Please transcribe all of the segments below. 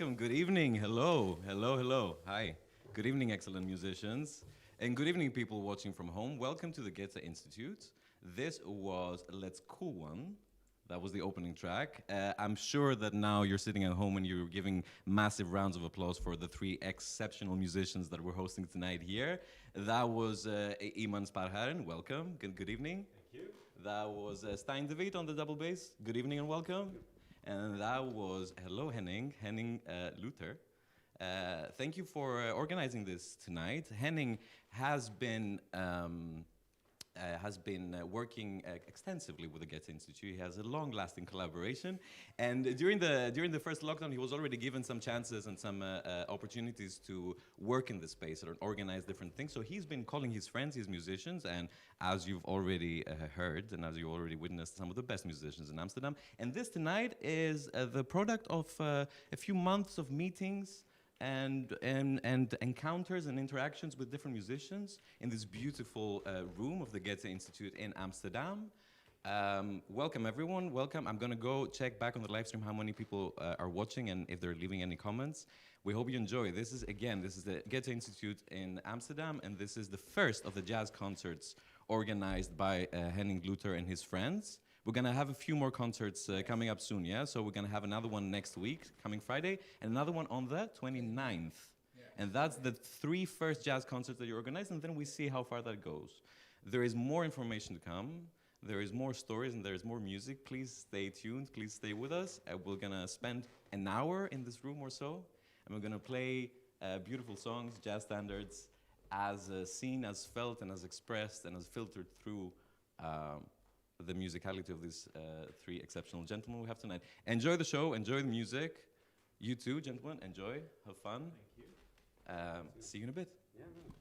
welcome. Good evening. Hello, hello, hello. Hi. Good evening, excellent musicians. And good evening, people watching from home. Welcome to the Goethe Institute. This was Let's Cool One. That was the opening track. I'm sure that now you're sitting at home and you're giving massive rounds of applause for the three exceptional musicians that we're hosting tonight here. That was Iman Spaargaren. Welcome. Good evening. Thank you. That was Stijn de Weet on the double bass. Good evening and welcome. And that was, hello Henning Luther. Thank you for organizing this tonight. Henning has been working extensively with the Goethe Institute. He has a long-lasting collaboration, and during the first lockdown, he was already given some chances and some opportunities to work in the space and organize different things. So he's been calling his friends, his musicians, and as you've already heard, and as you already witnessed, some of the best musicians in Amsterdam. And this tonight is the product of a few months of meetings and encounters and interactions with different musicians in this beautiful room of the Goethe Institute in Amsterdam. Welcome everyone, welcome. I'm gonna go check back on the live stream how many people are watching and if they're leaving any comments. We hope you enjoy. This is the Goethe Institute in Amsterdam, and this is the first of the jazz concerts organized by Henning Luther and his friends. We're gonna have a few more concerts coming up soon, yeah? So we're gonna have another one next week, coming Friday, and another one on the 29th. Yeah. And that's the three first jazz concerts that you organized, and then we see how far that goes. There is more information to come, there is more stories, and there is more music. Please stay tuned, please stay with us. We're gonna spend an hour in this room or so, and we're gonna play beautiful songs, jazz standards, as seen, as felt, and as expressed, and as filtered through the musicality of these three exceptional gentlemen we have tonight. Enjoy the show, enjoy the music. You too, gentlemen, enjoy, have fun. Thank you. See you in a bit. Yeah, no.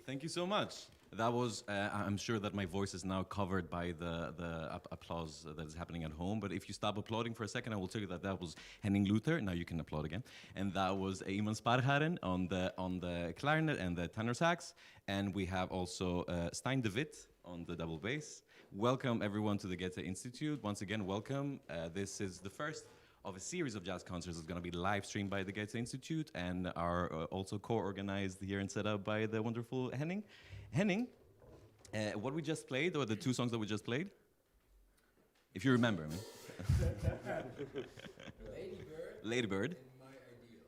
Thank you so much. That was, I'm sure that my voice is now covered by the applause that is happening at home. But if you stop applauding for a second, I will tell you that that was Henning Luther. Now you can applaud again. And that was Iman Spaargaren on the clarinet and the tenor sax. And we have also Stijn de Wit on the double bass. Welcome everyone to the Goethe Institute. Once again, welcome. This is the first of a series of jazz concerts that's going to be live streamed by the Goethe Institute and are also co-organized here and set up by the wonderful Henning. Henning, what we just played, or the two songs that we just played, if you remember, man. Lady Bird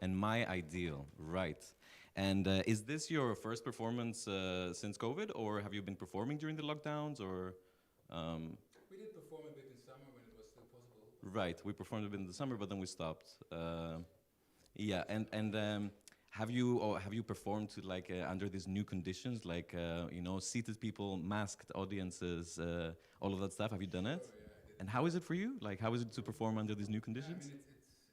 and My Ideal, right. And is this your first performance since COVID, or have you been performing during the lockdowns, or? We did perform a bit in summer when it was still possible. Right, we performed a bit in the summer, but then we stopped. Yeah, and have you performed to like under these new conditions, like you know, seated people, masked audiences, all of that stuff? Have you done it? Sure, yeah, I did. And how is it for you? Like, how is it to perform under these new conditions? I mean,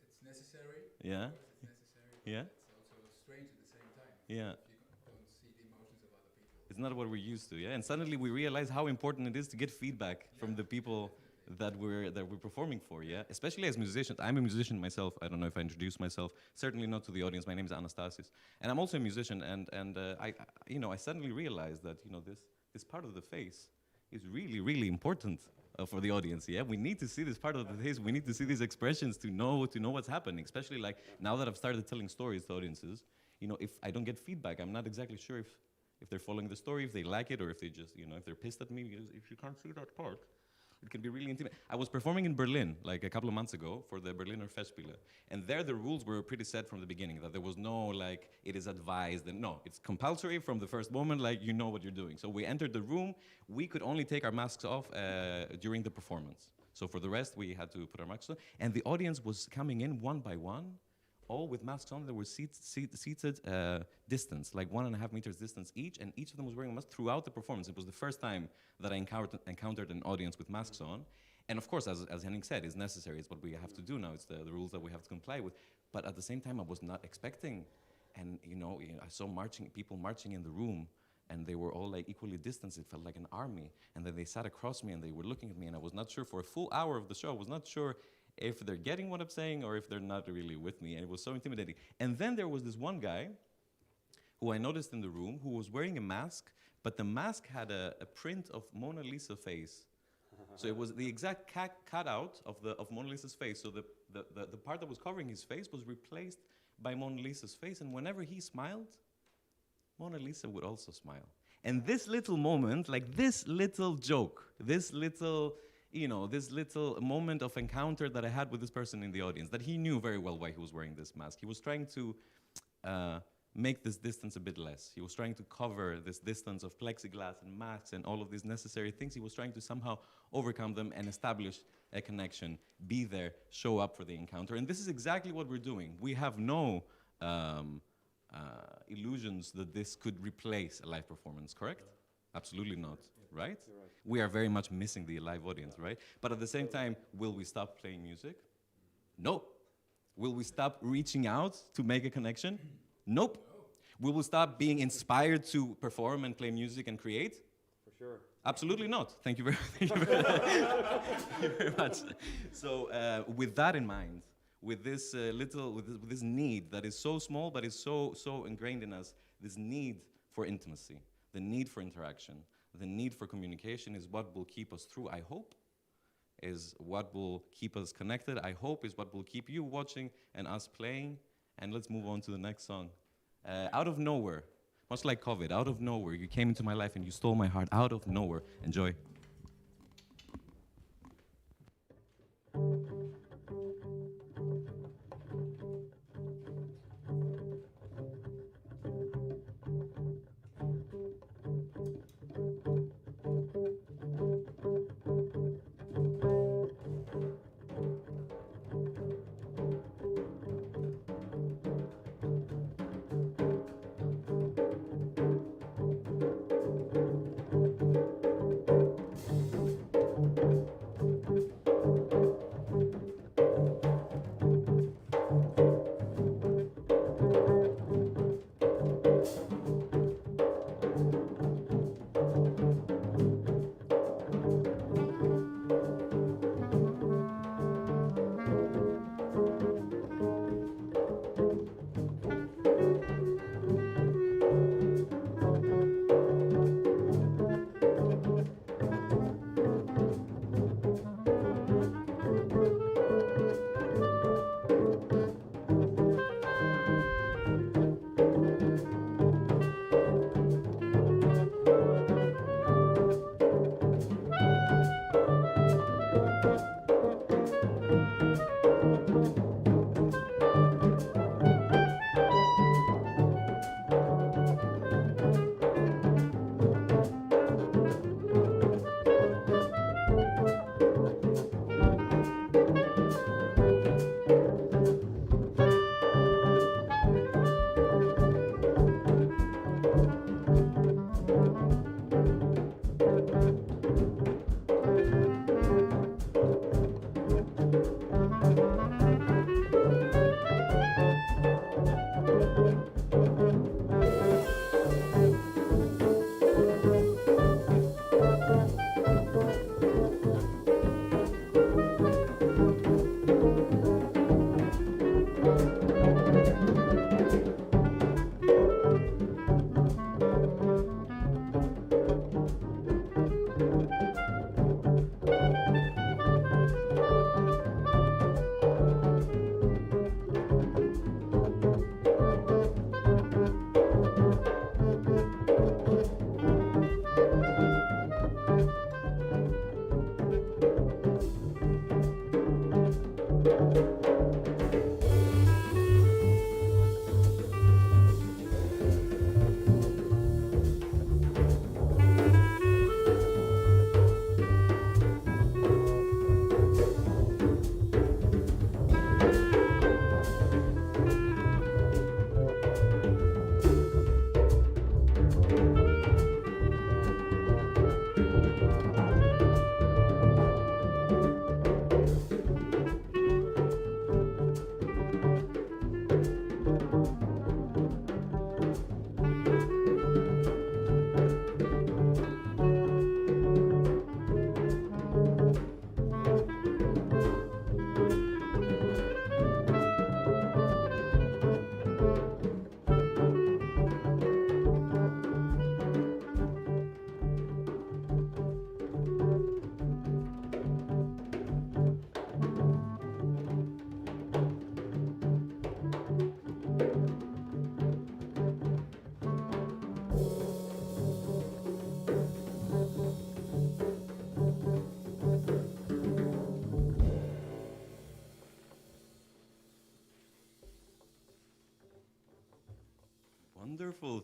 it's necessary. Yeah. Of course, it's necessary. But Yeah. it's also strange at the same time. Yeah. if you don't see the emotions of other people. It's not what we're used to, yeah. And suddenly we realize how important it is to get feedback from the people that we're performing for, yeah. Especially as musicians. I'm a musician myself. I don't know if I introduced myself. Certainly not to the audience. My name is Anastasis, and I'm also a musician. And I suddenly realized that this part of the face is really really important for the audience. Yeah, we need to see this part of the face. We need to see these expressions to know what's happening. Especially like now that I've started telling stories to audiences. If I don't get feedback, I'm not exactly sure if they're following the story, if they like it, or if they just, if they're pissed at me, because if you can't see that part, it can be really intimate. I was performing in Berlin, like a couple of months ago, for the Berliner Festspiele, and there the rules were pretty set from the beginning, that there was no, like, it is advised, and no, it's compulsory from the first moment, like, you know what you're doing. So we entered the room, we could only take our masks off during the performance. So for the rest, we had to put our masks on, and the audience was coming in one by one, all with masks on. There were seated distance, like 1.5 meters distance each, and each of them was wearing a mask throughout the performance. It was the first time that I encountered an audience with masks on. And of course, as Henning said, it's necessary. It's what we have to do now. It's the rules that we have to comply with. But at the same time, I was not expecting. And I saw people marching in the room, and they were all like equally distanced. It felt like an army. And then they sat across me, and they were looking at me, and I was not sure for a full hour of the show. I was not sure if they're getting what I'm saying or if they're not really with me, and it was so intimidating. And then there was this one guy who I noticed in the room who was wearing a mask, but the mask had a print of Mona Lisa face. So it was the exact cutout of Mona Lisa's face. So the part that was covering his face was replaced by Mona Lisa's face, and whenever he smiled, Mona Lisa would also smile. And this little moment, like this little joke, this little moment of encounter that I had with this person in the audience, that he knew very well why he was wearing this mask. He was trying to make this distance a bit less. He was trying to cover this distance of plexiglass and masks and all of these necessary things. He was trying to somehow overcome them and establish a connection, be there, show up for the encounter. And this is exactly what we're doing. We have no illusions that this could replace a live performance, correct? Absolutely not, right? We are very much missing the live audience, right? But at the same time, will we stop playing music? No. Will we stop reaching out to make a connection? Nope. Will we stop being inspired to perform and play music and create? For sure. Absolutely not. Thank you very much. So with that in mind, with this with this need that is so small but is so ingrained in us, this need for intimacy, the need for interaction, the need for communication is what will keep us through, I hope, is what will keep us connected, I hope, is what will keep you watching and us playing. And let's move on to the next song. Out of nowhere, much like COVID, out of nowhere, you came into my life and you stole my heart out of nowhere. Enjoy.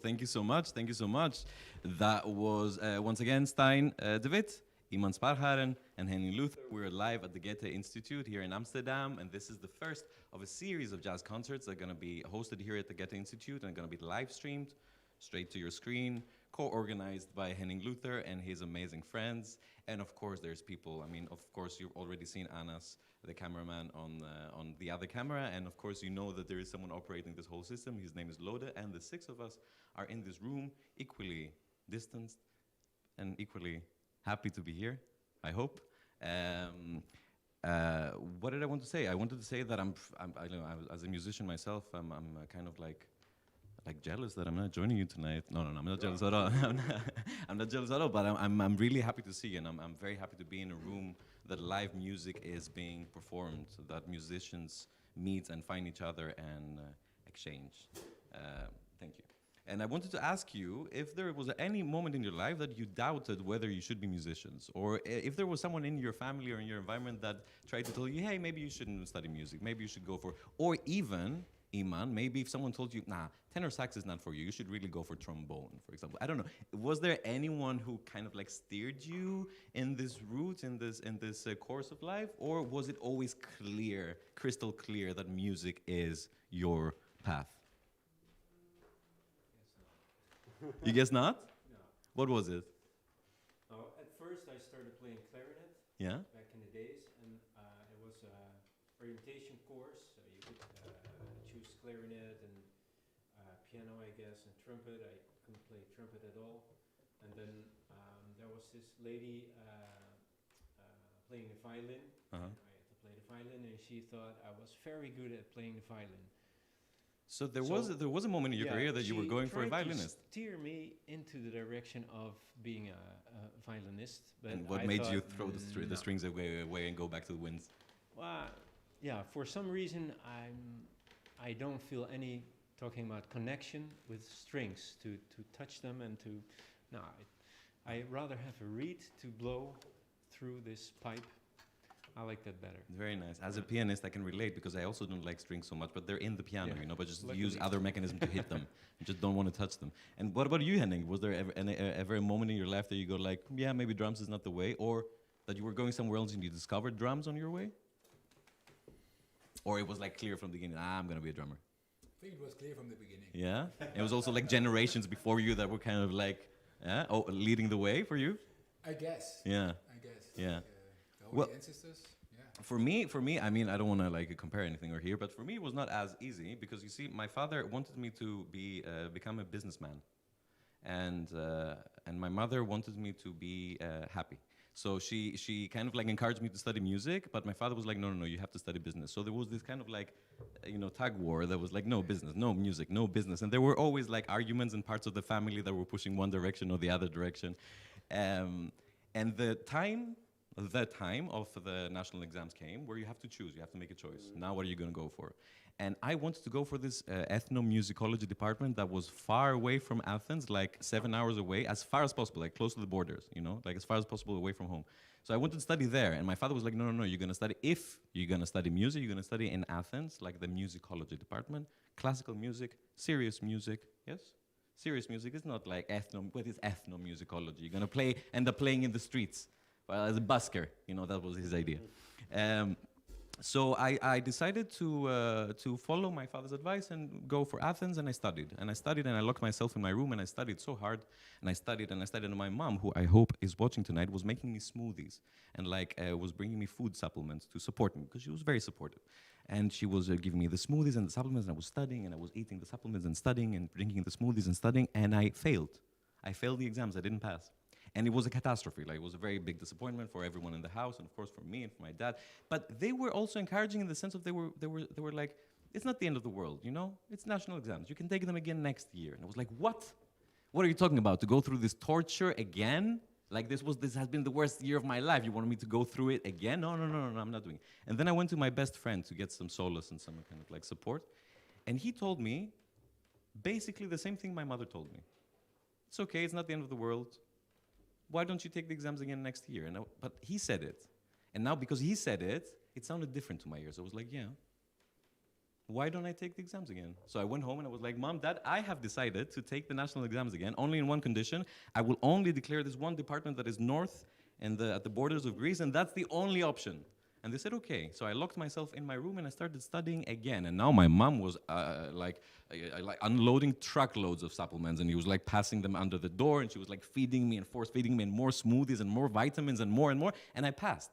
Thank you so much. Thank you so much. That was once again Stijn de Wit, Iman Spaargaren, and Henning Luther. We're live at the Goethe Institute here in Amsterdam, and this is the first of a series of jazz concerts that are going to be hosted here at the Goethe Institute and going to be live streamed straight to your screen, co-organized by Henning Luther and his amazing friends. And of course, there's people. I mean, of course, you've already seen Anas, the cameraman, on the other camera, and of course, you know that there is someone operating this whole system. His name is Lode, and the six of us are in this room, equally distanced and equally happy to be here, I hope. What did I want to say? I wanted to say that I don't know, as a musician myself, I'm kind of like jealous that I'm not joining you tonight. No, I'm not jealous at all. I'm not jealous at all, but I'm really happy to see you, and I'm very happy to be in a room that live music is being performed, so that musicians meet and find each other and exchange. Thank you. And I wanted to ask you if there was any moment in your life that you doubted whether you should be musicians, or if there was someone in your family or in your environment that tried to tell you, hey, maybe you shouldn't study music, maybe you should go for, or even, Iman, maybe if someone told you, nah, tenor sax is not for you should really go for trombone, for example. I don't know. Was there anyone who kind of like steered you in this route, in this course of life, or was it always clear, crystal clear, that music is your path? You guess not? No. What was it? Oh, at first I started playing clarinet. Yeah. Back in the days, and it was a orientation course, so you could choose clarinet and piano, I guess, and trumpet. I couldn't play trumpet at all. And then there was this lady playing the violin. Uh-huh. And I had to play the violin, and she thought I was very good at playing the violin. So there was a moment in your career that you were going for a violinist. She tried to steer me into the direction of being a violinist. But And what I made you thought, throw the strings away and go back to the winds? Well, yeah, for some reason I don't feel any talking about connection with strings to touch them and to no. I rather have a reed to blow through this pipe. I like that better. Very nice. As a pianist, I can relate because I also don't like strings so much, but they're in the piano, Yeah. you know, but just Luckily. use other mechanism to hit them. You just don't want to touch them. And what about you, Henning? Was there ever a moment in your life that you go like, yeah, maybe drums is not the way, or that you were going somewhere else and you discovered drums on your way? Or it was like clear from the beginning, I'm going to be a drummer. I think it was clear from the beginning. Yeah? It was also like generations before you that were kind of like, leading the way for you? I guess. Yeah. I guess. Yeah. The holy Well- ancestors. Yeah. For me, I mean, I don't want to like compare anything or here, but for me it was not as easy because you see, my father wanted me to become a businessman, and my mother wanted me to be happy. So she kind of like encouraged me to study music, but my father was like, no, you have to study business. So there was this kind of like, tug war that was like, no business, no music, no business, and there were always like arguments in parts of the family that were pushing one direction or the other direction, and the time of the national exams came where you have to choose, you have to make a choice. Now what are you going to go for? And I wanted to go for this ethnomusicology department that was far away from Athens, like 7 hours away, as far as possible, like close to the borders, like as far as possible away from home. So I wanted to study there, and my father was like, no, you're going to study, if you're going to study music, you're going to study in Athens, like the musicology department, classical music, serious music, yes? Serious music is not like what is ethnomusicology? You're going to end up playing in the streets. Well, as a busker, that was his idea. So I decided to follow my father's advice and go for Athens, and I studied. And I locked myself in my room, and I studied so hard. And I studied. And my mom, who I hope is watching tonight, was making me smoothies and was bringing me food supplements to support me, because she was very supportive. And she was giving me the smoothies and the supplements, and I was studying, and I was eating the supplements and studying and drinking the smoothies and studying, and I failed. I failed the exams. I didn't pass. And it was a catastrophe. Like, it was a very big disappointment for everyone in the house, and of course for me and for my dad. But they were also encouraging in the sense of they were like, it's not the end of the world, It's national exams. You can take them again next year. And I was like, what? What are you talking about? To go through this torture again? Like, this has been the worst year of my life. You want me to go through it again? No, I'm not doing it. And then I went to my best friend to get some solace and some kind of like support. And he told me basically the same thing my mother told me. It's okay, it's not the end of the world. Why don't you take the exams again next year? But he said it. And now because he said it, it sounded different to my ears. I was like, yeah. why don't I take the exams again? So I went home and I was like, Mom, Dad, I have decided to take the national exams again, only in one condition. I will only declare this one department that is north and at the borders of Greece, and that's the only option. And they said, okay. So I locked myself in my room and I started studying again. And now my mom was like unloading truckloads of supplements, and he was like passing them under the door, and she was like feeding me and force feeding me and more smoothies and more vitamins and more. And I passed.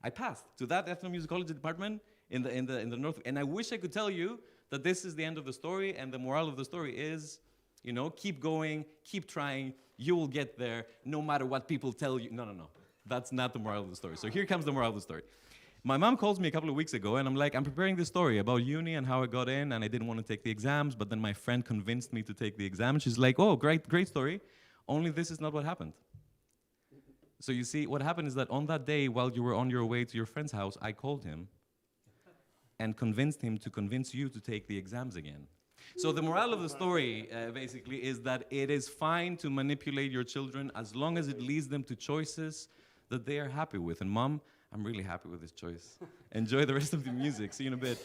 I passed to that ethnomusicology department in the north. And I wish I could tell you that this is the end of the story, and the moral of the story is, you know, keep going, keep trying, you will get there no matter what people tell you. No. That's not the moral of the story. So here comes the moral of the story. My mom calls me a couple of weeks ago, and I'm like, I'm preparing this story about uni and how I got in, and I didn't want to take the exams, but then my friend convinced me to take the exam. She's like, oh, great story, only this is not what happened. So you see, what happened is that on that day, while you were on your way to your friend's house, I called him and convinced him to convince you to take the exams again. So the moral of the story, basically, is that it is fine to manipulate your children as long as it leads them to choices that they are happy with. And Mom, I'm really happy with this choice. Enjoy the rest of the music. See you in a bit.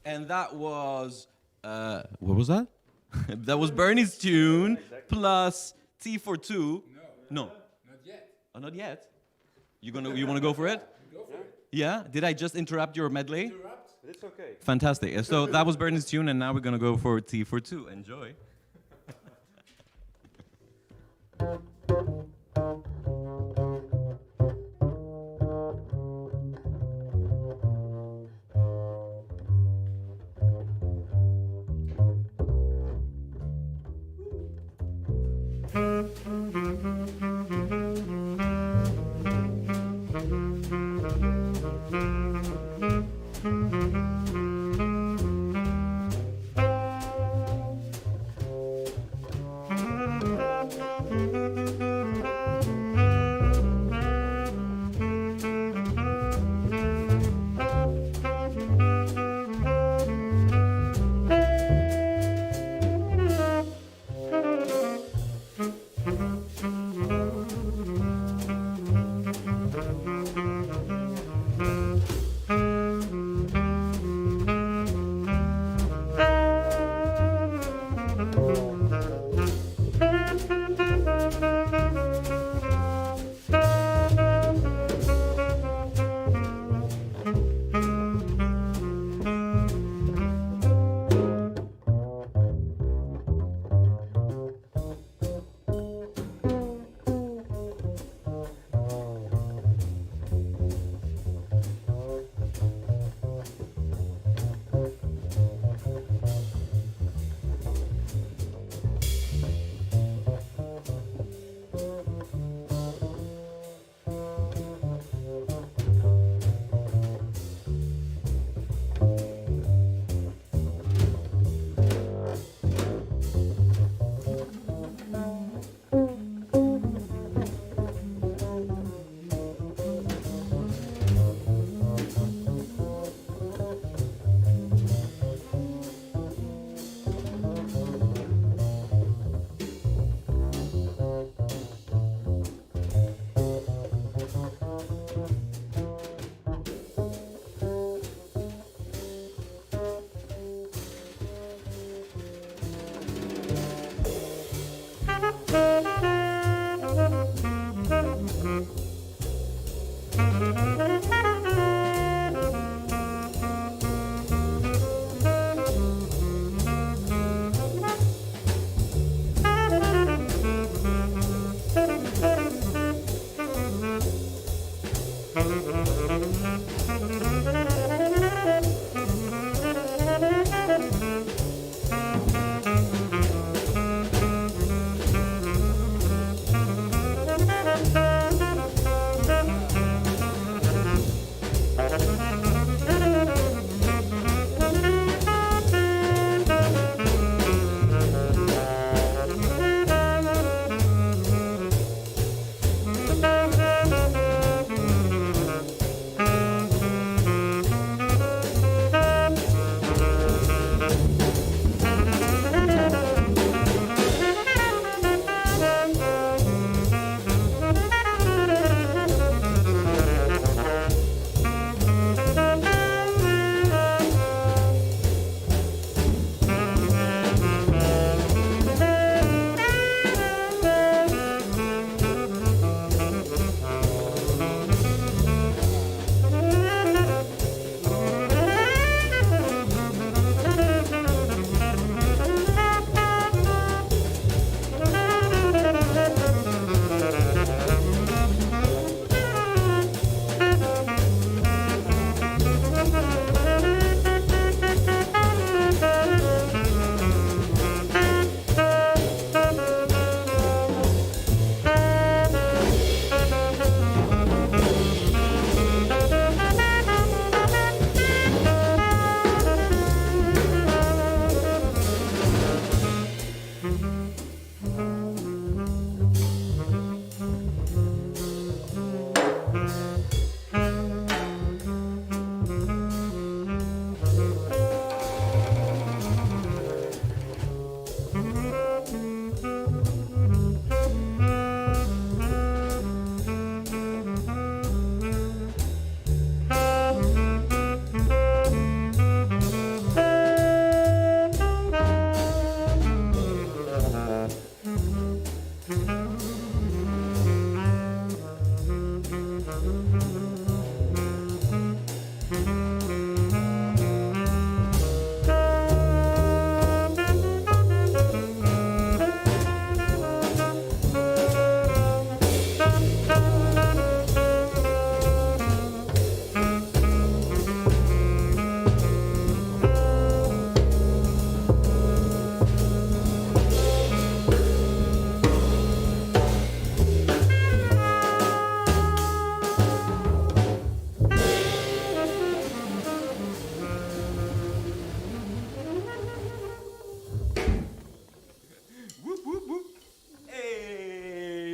And that was, what was that? That was Bernie's tune plus T for 2. No. Not yet. Oh, not yet? You want to go for it? Go for it. Yeah? Did I just interrupt your medley? Interrupt? It's okay. Fantastic. So that was Bernie's tune, and now we're going to go for T for 2. Enjoy.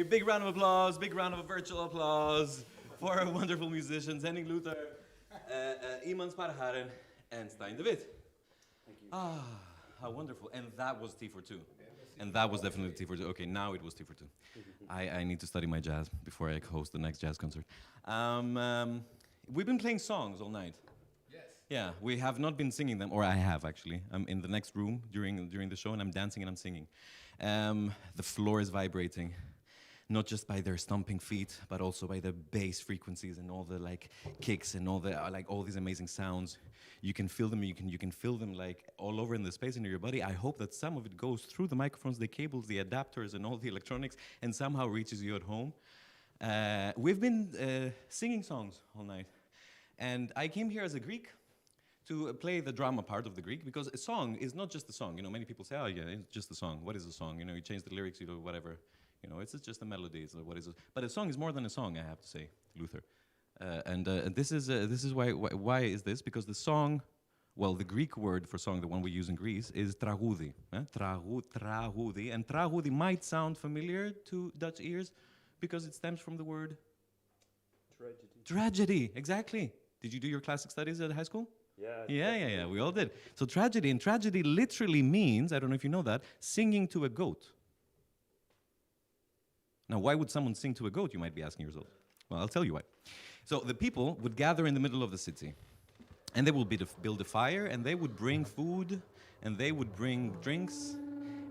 Big round of applause, big round of virtual applause for our wonderful musicians, Henning Luther, Iman Spaargaren, and Stein de Wit. Thank you. Ah, how wonderful. And that was T for two. And that was definitely T for two. Okay, now it was T for two. I need to study my jazz before I host the next jazz concert. We've been playing songs all night. Yes. Yeah, we have not been singing them, or I have actually. I'm in the next room during the show, and I'm dancing and I'm singing. The floor is vibrating, not just by their stomping feet, but also by the bass frequencies and all the like kicks and all the all these amazing sounds. You can feel them. You can feel them like all over in the space under your body. I hope that some of it goes through the microphones, the cables, the adapters, and all the electronics, and somehow reaches you at home. We've been singing songs all night, and I came here as a Greek to play the drama part of the Greek, because a song is not just a song. You know, many people say, "Oh, yeah, it's just a song. What is a song? You know, you change the lyrics, you do whatever. You know, it's just a melody. It's what is it?" But a song is more than a song, I have to say, Luther. And this is why is this? Because the song, well, the Greek word for song, the one we use in Greece, is tragoudi. Tragoudi. And tragoudi might sound familiar to Dutch ears because it stems from the word Tragedy. tragedy. Exactly. Did you do your classic studies at high school? Yeah. Yeah. We all did. So tragedy, and tragedy literally means, I don't know if you know that, singing to a goat. Now, why would someone sing to a goat, you might be asking yourself? Well, I'll tell you why. So the people would gather in the middle of the city, and they would build a fire, and they would bring food, and they would bring drinks,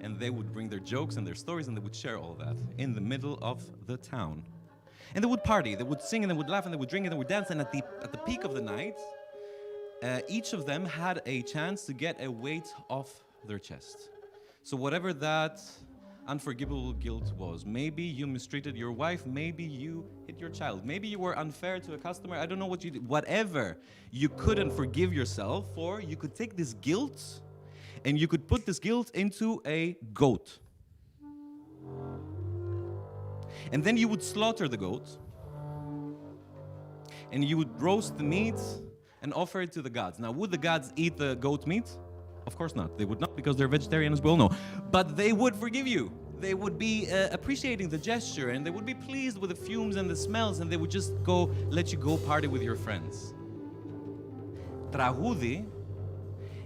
and they would bring their jokes and their stories, and they would share all that in the middle of the town. And they would party, they would sing, and they would laugh, and they would drink, and they would dance. And at the peak of the night, each of them had a chance to get a weight off their chest. So whatever that unforgivable guilt was, maybe you mistreated your wife, maybe you hit your child, maybe you were unfair to a customer, I don't know what you did, whatever you couldn't forgive yourself for, you could take this guilt and you could put this guilt into a goat. And then you would slaughter the goat and you would roast the meat and offer it to the gods. Now, would the gods eat the goat meat? Of course not. They would not, because they're vegetarian, as we all know. But they would forgive you. They would be appreciating the gesture, and they would be pleased with the fumes and the smells, and they would just let you go party with your friends. Tragoudi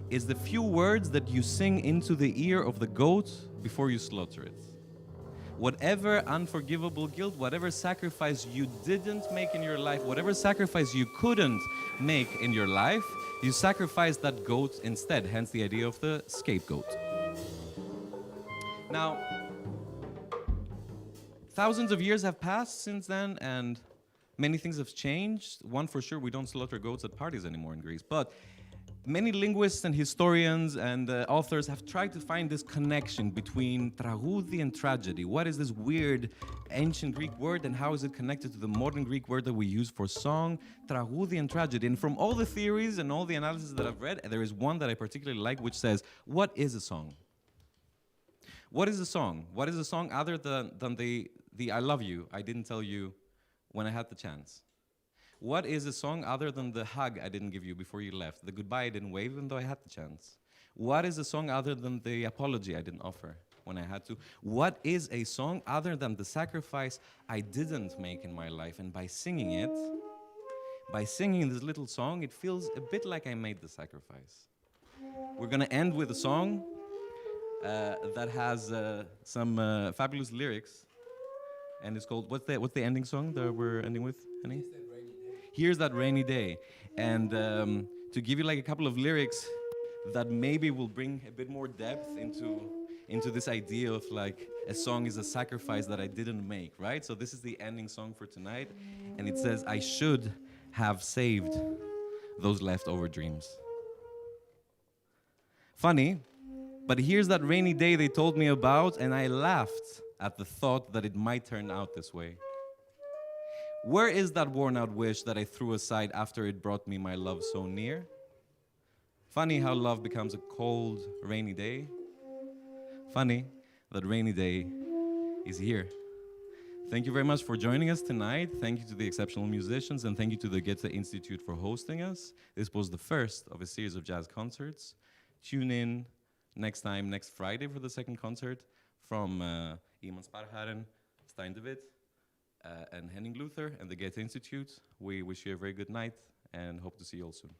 is the few words that you sing into the ear of the goat before you slaughter it. Whatever unforgivable guilt, whatever sacrifice you didn't make in your life, whatever sacrifice you couldn't make in your life, you sacrifice that goat instead, hence the idea of the scapegoat. Now, thousands of years have passed since then, and many things have changed. One for sure, we don't slaughter goats at parties anymore in Greece, but many linguists and historians and authors have tried to find this connection between tragoudi and tragedy. What is this weird ancient Greek word, and how is it connected to the modern Greek word that we use for song? Tragoudi and tragedy. And from all the theories and all the analysis that I've read, there is one that I particularly like, which says, what is a song? What is a song? What is a song other than the I love you, I didn't tell you when I had the chance? What is a song other than the hug I didn't give you before you left, the goodbye I didn't wave even though I had the chance? What is a song other than the apology I didn't offer when I had to? What is a song other than the sacrifice I didn't make in my life? And by singing this little song, it feels a bit like I made the sacrifice. We're gonna end with a song that has some fabulous lyrics, and it's called, what's the ending song that we're ending with, Henny? Here's That Rainy Day. And to give you like a couple of lyrics that maybe will bring a bit more depth into this idea of like a song is a sacrifice that I didn't make, right? So this is the ending song for tonight, and it says, I should have saved those leftover dreams. Funny, but here's that rainy day they told me about, and I laughed at the thought that it might turn out this way. Where is that worn-out wish that I threw aside after it brought me my love so near? Funny how love becomes a cold, rainy day. Funny that rainy day is here. Thank you very much for joining us tonight. Thank you to the exceptional musicians, and thank you to the Goethe Institute for hosting us. This was the first of a series of jazz concerts. Tune in next Friday for the second concert from Iman Spaargaren, Stein de Wit, and Henning Luther and the Goethe Institute. We wish you a very good night and hope to see you all soon.